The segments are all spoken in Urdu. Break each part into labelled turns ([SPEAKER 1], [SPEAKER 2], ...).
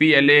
[SPEAKER 1] PLA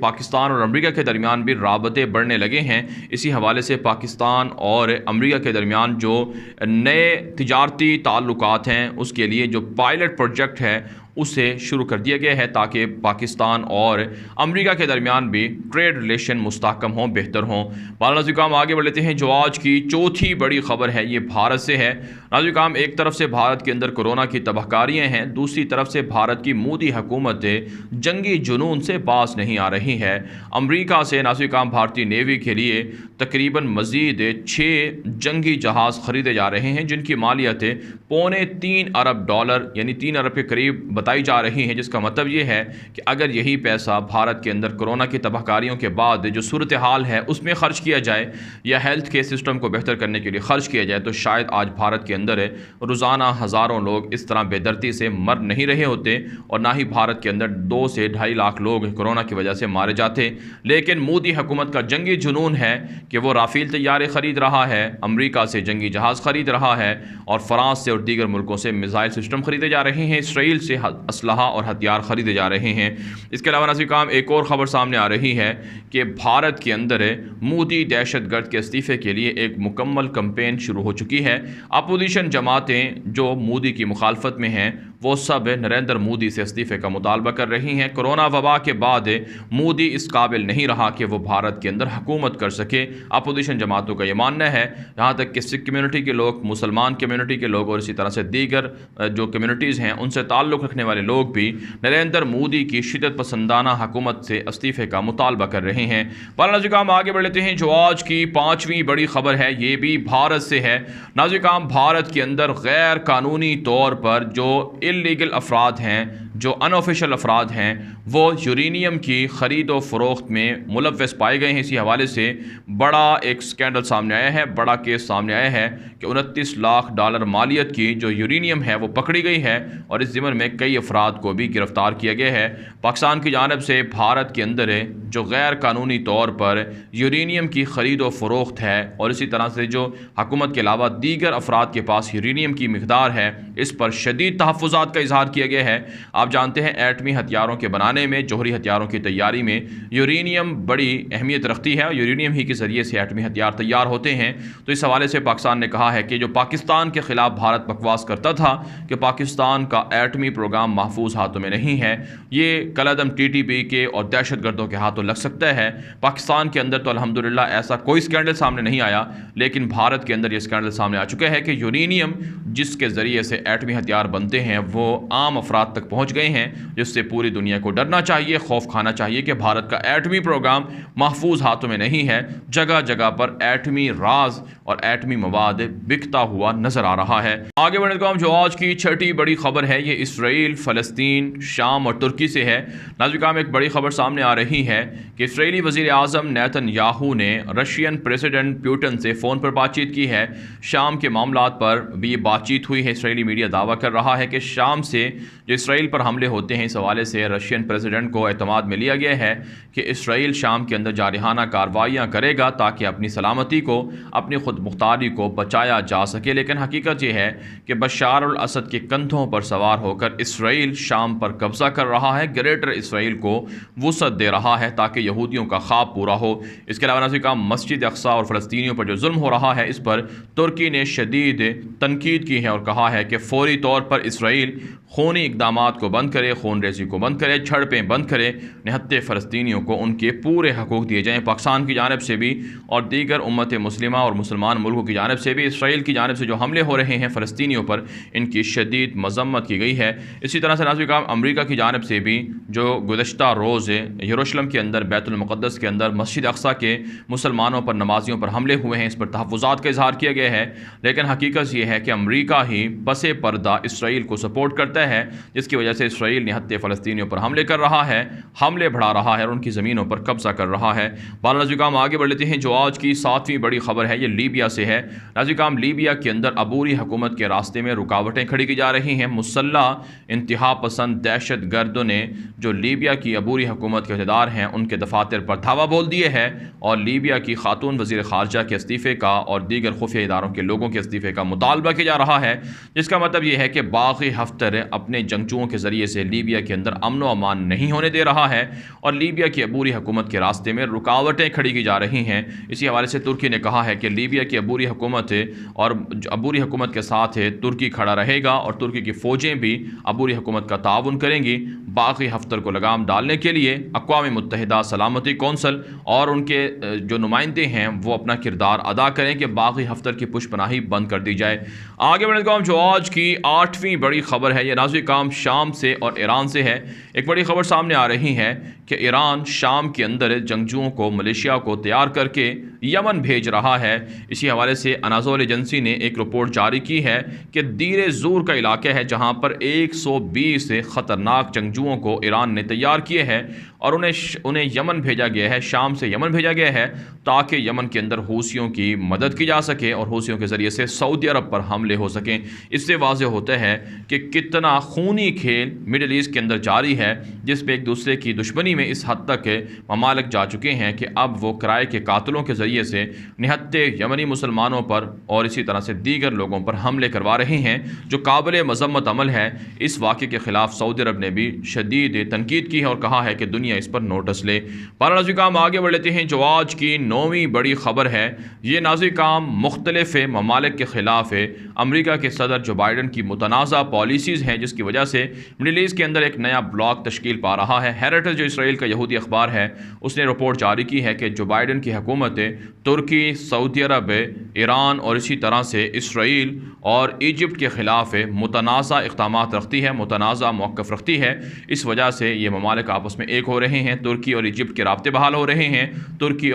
[SPEAKER 1] پاکستان اور امریکہ کے درمیان بھی رابطے بڑھنے لگے ہیں۔ اسی حوالے سے پاکستان اور امریکہ کے درمیان جو نئے تجارتی تعلقات ہیں اس کے لیے جو پائلٹ پروجیکٹ ہے اسے شروع کر دیا گیا ہے تاکہ پاکستان اور امریکہ کے درمیان بھی ٹریڈ ریلیشن مستحکم ہوں، بہتر ہوں۔ ناظرین آگے بڑھ لیتے ہیں جو آج کی چوتھی بڑی خبر ہے یہ بھارت سے ہے۔ ناظرین ایک طرف سے بھارت کے اندر کورونا کی تباہ کاریاں ہیں، دوسری طرف سے بھارت کی مودی حکومت جنگی جنون سے باز نہیں آ رہی ہے۔ امریکہ سے ناظرین بھارتی نیوی کے لیے تقریباً مزید 6 جنگی جہاز خریدے جا رہے ہیں جن کی مالیت $3.25 ارب یعنی 3 ارب کے قریب بتائی جا رہی ہے، جس کا مطلب یہ ہے کہ اگر یہی پیسہ بھارت کے اندر کورونا کی تباہ کاریوں کے بعد جو صورتحال ہے اس میں خرچ کیا جائے یا ہیلتھ کیئر سسٹم کو بہتر کرنے کے لیے خرچ کیا جائے تو شاید آج بھارت کے اندر روزانہ ہزاروں لوگ اس طرح بے دردی سے مر نہیں رہے ہوتے اور نہ ہی بھارت کے اندر 2 سے 2.5 لاکھ لوگ کورونا کی وجہ سے مارے جاتے۔ لیکن مودی حکومت کا جنگی جنون ہے کہ وہ رافیل طیارے خرید رہا ہے، امریکہ سے جنگی جہاز خرید رہا ہے اور فرانس سے اور دیگر ملکوں سے میزائل سسٹم خریدے جا رہے ہیں، اسرائیل سے اسلحہ اور ہتھیار خریدے جا رہے ہیں۔ اس کے علاوہ ناظرین ایک اور خبر سامنے آ رہی ہے کہ بھارت کے اندر مودی دہشت گرد کے استعفے کے لیے ایک مکمل کمپین شروع ہو چکی ہے۔ اپوزیشن جماعتیں جو مودی کی مخالفت میں ہیں وہ سب نریندر مودی سے استعفے کا مطالبہ کر رہی ہیں۔ کورونا وبا کے بعد مودی اس قابل نہیں رہا کہ وہ بھارت کے اندر حکومت کر سکے۔ اپوزیشن جماعتوں کا یہ ماننا ہے، یہاں تک کہ سکھ کمیونٹی کے لوگ، مسلمان کمیونٹی کے لوگ اور اسی طرح سے دیگر جو کمیونٹیز ہیں ان سے تعلق رکھنے والے لوگ بھی نریندر مودی کی شدت پسندانہ حکومت سے استعفے کا مطالبہ کر رہے ہیں۔ ناظرین آگے بڑھ لیتے ہیں جو آج کی 5ویں بڑی خبر ہے یہ بھی بھارت سے ہے۔ ناظرین بھارت کے اندر غیر قانونی طور پر جو اللیگل افراد ہیں، جو ان آفیشل افراد ہیں، وہ یورینیم کی خرید و فروخت میں ملوث پائے گئے ہیں۔ اسی حوالے سے بڑا ایک سکینڈل سامنے آیا ہے، بڑا کیس سامنے آیا ہے کہ $29 لاکھ مالیت کی جو یورینیم ہے وہ پکڑی گئی ہے اور اس ضمن میں کئی افراد کو بھی گرفتار کیا گیا ہے۔ پاکستان کی جانب سے بھارت کے اندر جو غیر قانونی طور پر یورینیم کی خرید و فروخت ہے اور اسی طرح سے جو حکومت کے علاوہ دیگر افراد کے پاس یورینیم کی مقدار ہے اس پر شدید تحفظات کا اظہار کیا گیا ہے۔ آپ جانتے ہیں ایٹمی ہتھیاروں کے بنانے میں، جوہری ہتھیاروں کی تیاری میں یورینیم بڑی اہمیت رکھتی ہے اور یورینیم ہی کے ذریعے سے ایٹمی ہتھیار تیار ہوتے ہیں۔ تو اس حوالے سے پاکستان نے کہا ہے کہ جو پاکستان کے خلاف بھارت بکواس کرتا تھا کہ پاکستان کا ایٹمی پروگرام محفوظ ہاتھوں میں نہیں ہے، یہ کالعدم TTP کے اور دہشت گردوں کے ہاتھوں لگ سکتا ہے۔ پاکستان کے اندر تو الحمدللہ ایسا کوئی سکینڈل سامنے نہیں آیا، لیکن بھارت کے اندر یہ سکینڈل سامنے آ چکا ہے کہ یورینیم جس کے ذریعے سے ایٹمی ہتھیار بنتے ہیں وہ عام افراد تک پہنچ گئے ہیں، جس سے پوری دنیا کو ڈرنا چاہیے، خوف کھانا چاہیے کہ بھارت کا ایٹمی پروگرام محفوظ ہاتھوں میں نہیں ہے۔ جگہ جگہ پر ایٹمی راز اور ایٹمی مواد بکتا ہوا نظر آ رہا ہے۔ آگے بڑھنے کا جو آج کی 6ٹھی بڑی خبر ہے یہ اسرائیل، فلسطین، شام اور ترکی سے ہے۔ ناظرین ایک بڑی خبر سامنے آ رہی ہے کہ اسرائیلی وزیر اعظم نیتن یاہو نے رشین پریزیڈنٹ پیوٹن سے فون پر بات چیت کی ہے۔ شام کے معاملات پر بھی یہ بات چیت ہوئی ہے۔ اسرائیلی میڈیا دعویٰ کر رہا ہے کہ شام سے جو اسرائیل پر حملے ہوتے ہیں اس حوالے سے رشین پریزیڈنٹ کو اعتماد میں لیا گیا ہے کہ اسرائیل شام کے اندر جارحانہ کارروائیاں کرے گا تاکہ اپنی سلامتی کو، اپنی خود مختاری کو بچایا جا سکے۔ لیکن حقیقت یہ ہے کہ بشار الاسد کے کندھوں پر سوار ہو کر اسرائیل شام پر قبضہ کر رہا ہے، گریٹر اسرائیل کو وسعت دے رہا ہے تاکہ یہودیوں کا خواب پورا ہو۔ اس کے علاوہ ناظرین مسجد اقصیٰ اور فلسطینیوں پر جو ظلم ہو رہا ہے اس پر ترکی نے شدید تنقید کی ہے اور کہا ہے کہ فوری طور پر اسرائیل خونی اقدامات کو بند کرے، خون ریزی کو بند کرے، جھڑپیں بند کرے، نہتے فلسطینیوں کو ان کے پورے حقوق دیے جائیں۔ پاکستان کی جانب سے بھی اور دیگر امت مسلمہ اور مسلمان ملکوں کی جانب سے بھی اسرائیل کی جانب سے جو حملے ہو رہے ہیں فلسطینیوں پر ان کی شدید مذمت کی گئی ہے۔ اسی طرح سے ناظرین امریکہ کی جانب سے بھی جو گزشتہ روز یروشلم کے اندر بیت المقدس کے اندر مسجد اقصیٰ کے مسلمانوں پر، نمازیوں پر حملے ہوئے ہیں، اس پر تحفظات کا اظہار کیا گیا ہے۔ لیکن حقیقت یہ ہے کہ امریکہ ہی پس پردہ اسرائیل کو سپورٹ کرتا ہے، جس کی وجہ سے اسرائیل نہتے فلسطینیوں پر حملے کر رہا ہے، حملے بڑھا رہا ہے اور ان کی زمینوں پر قبضہ کر رہا ہے۔ ناظرین آگے بڑھ لیتے ہیں جو آج کی 7ویں بڑی خبر ہے یہ لیبیا سے ہے۔ ناظرین لیبیا کے اندر عبوری حکومت کے راستے میں رکاوٹیں کھڑی کی جا رہی ہیں۔ مسلح انتہا پسند دہشت گردوں نے جو لیبیا کی عبوری حکومت کے عہدیدار ہیں ان کے دفاتر پر دھاوا بول دیے ہے اور لیبیا کی خاتون وزیر خارجہ کے استعفے کا اور دیگر خفیہ اداروں کے لوگوں کے استعفے کا مطالبہ کیا جا رہا ہے، جس کا مطلب یہ ہے کہ باغی ہفتر اپنے جنگجوؤں کے ذریعے سے لیبیا کے اندر امن و امان نہیں ہونے دے رہا ہے اور لیبیا کی عبوری حکومت کے راستے میں رکاوٹیں کھڑی کی جا رہی ہیں۔ اسی حوالے سے ترکی نے کہا ہے کہ لیبیا کی عبوری حکومت اور عبوری حکومت کے ساتھ ترکی کھڑا رہے گا اور ترکی کی فوجیں بھی عبوری حکومت کا تعاون کریں گی۔ باقی ہفتر کو لگام ڈالنے کے لیے اقوام متحدہ سلامتی کونسل اور ان کے جو نمائندے ہیں وہ اپنا کردار ادا کریں کہ باقی ہفتر کی پشت پناہی بند کر دی جائے۔ آگے بڑھنے کا جو آج کی 8ویں بڑی خبر ہے یہ نازل کام شام سے اور ایران سے ہے۔ ایک بڑی خبر سامنے آ رہی ہے کہ ایران شام کے اندر جنگجوؤں کو ملیشیا کو تیار کر کے یمن بھیج رہا ہے۔ اسی حوالے سے اناضول ایجنسی نے ایک رپورٹ جاری کی ہے کہ دیر زور کا علاقہ ہے جہاں پر 120 خطرناک جنگجوؤں کو ایران نے تیار کیے ہیں اور انہیں یمن بھیجا گیا ہے، شام سے یمن بھیجا گیا ہے تاکہ یمن کے اندر حوثیوں کی مدد کی جا سکے اور حوثیوں کے ذریعے سے سعودی عرب پر حملے ہو سکیں۔ اس سے واضح ہوتا ہے کہ کتنا خونی کھیل مڈل ایسٹ کے اندر جاری ہے، جس پہ ایک دوسرے کی دشمنی میں اس حد تک ممالک جا چکے ہیں کہ اب وہ کرائے کے قاتلوں کے ذریعے سے نہتے یمنی مسلمانوں پر اور اسی طرح سے دیگر لوگوں پر حملے کروا رہے ہیں، جو قابل مذمت عمل ہے۔ اس واقعے کے خلاف سعودی عرب نے بھی شدید تنقید کی ہے اور کہا ہے کہ دنیا اس پر نوٹس لے۔ ناظرین کام آگے بڑھ لیتے ہیں جو آج کی 9ویں بڑی خبر ہے۔ یہ ناظرین کام مختلف ممالک کے خلاف ہے۔ امریکہ کے صدر جو بائیڈن کی متنازع پالیسیز ہیں جس کی وجہ سے مڈل ایسٹ کے اندر ایک نیا بلاک تشکیل پا رہا ہے۔ ہیریٹیج جو اسرائیل کا یہودی اخبار ہے اس نے رپورٹ جاری کی ہے کہ جو بائیڈن کی حکومت ترکی، سعودی عرب، ایران اور اسی طرح سے اسرائیل اور ایجپٹ کے خلاف متنازع اقدامات رکھتی ہے، متنازع موقف رکھتی ہے۔ اس وجہ سے یہ ممالک آپس میں ایک ہو رہے ہیں، ترکی اور ایجپٹ کے رابطے بحال ہو رہے ہیں، ترکی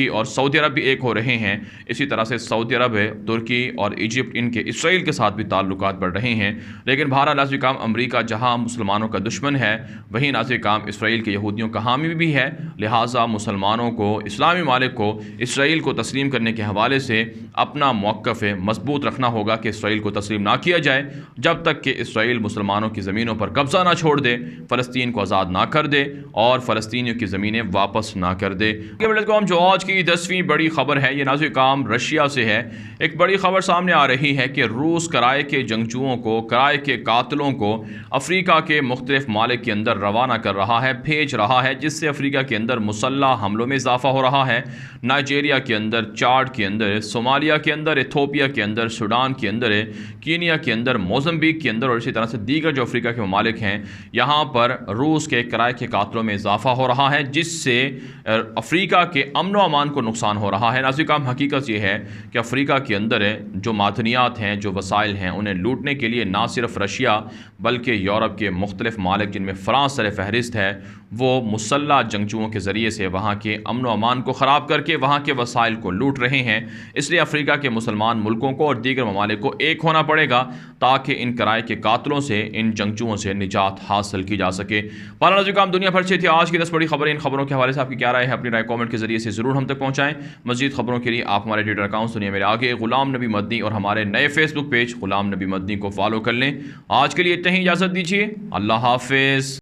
[SPEAKER 1] اور سعودی عرب بھی ایک ہو رہے ہیں۔ اسی طرح سے سعودی عرب، ترکی اور ایجپٹ ان کے اسرائیل کے ساتھ بھی تعلقات بڑھ رہے ہیں۔ لیکن بہرحال ناظرین کام امریکہ جہاں مسلمانوں کا دشمن ہے وہیں ناظرین کام اسرائیل کے یہودیوں کا حامی بھی ہے، لہٰذا مسلمانوں کو، اسلامی ممالک کو اسرائیل کو تسلیم کرنے کے حوالے سے اپنا موقف مضبوط رکھنا ہوگا کہ اسرائیل کو تسلیم نہ کیا جائے جب تک کہ اسرائیل مسلمانوں کی زمینوں پر قبضہ نہ چھوڑ دے، فلسطین کو آزاد نہ کر دے اور فلسطینیوں کی زمینیں واپس نہ کر دے۔ جو آج کی 10ویں بڑی خبر ہے یہ ناظرین کام رشیا سے ہے۔ ایک بڑی خبر سامنے آ رہی ہے کہ روس کرائے کے جنگجوؤں کو، کرائے کے قاتلوں کو افریقہ کے مختلف ممالک کے اندر روانہ کر رہا ہے، بھیج رہا ہے، جس سے افریقہ کے اندر مسلح حملوں میں اضافہ ہو رہا ہے۔ نائجیریا کے اندر، چاڈ کے اندر، صومالیہ کے اندر، ایتھوپیا کے اندر، سوڈان کے اندر، کینیا کے اندر، موزمبیق کے اندر اور اسی طرح سے دیگر جو افریقہ کے ممالک ہیں یہاں پر روس کے کرائے کے قاتلوں میں اضافہ ہو رہا ہے، جس سے افریقہ کے امن و امان کو نقصان ہو رہا ہے۔ ناظرین کام حقیقت یہ ہے کہ افریقہ کے اندر جو معدنیات ہیں، جو وسائل ہیں، انہیں لوٹنے کے لیے نہ صرف رشیا بلکہ یورپ کے مختلف ممالک جن میں فرانس سر فہرست ہے وہ مسلح جنگجوؤں کے ذریعے سے وہاں کے امن و امان کو خراب کر کے وہاں کے وسائل کو لوٹ رہے ہیں۔ اس لیے افریقہ کے مسلمان ملکوں کو اور دیگر ممالک کو ایک ہونا پڑے گا تاکہ ان کرائے کے قاتلوں سے، ان جنگجوؤں سے نجات حاصل کی جا سکے۔ ناظرین کام دنیا بھر سے تھی آج کی 10 بڑی خبریں۔ ان خبروں کے حوالے سے آپ کی کیا رائے ہے؟ اپنی رائے کامنٹ کے ذریعے سے ضرور ہم تک پہنچائیں۔ مزید خبروں کے لیے آپ ہمارے ٹویٹر اکاؤنٹ دنیا میرے آگے، غلام نبی مدنی اور ہمارے نئے فیس بک پیج غلام نبی مدنی کو فالو کر لیں۔ آج کے لیے اتنا ہی، اجازت دیجیے، اللہ حافظ۔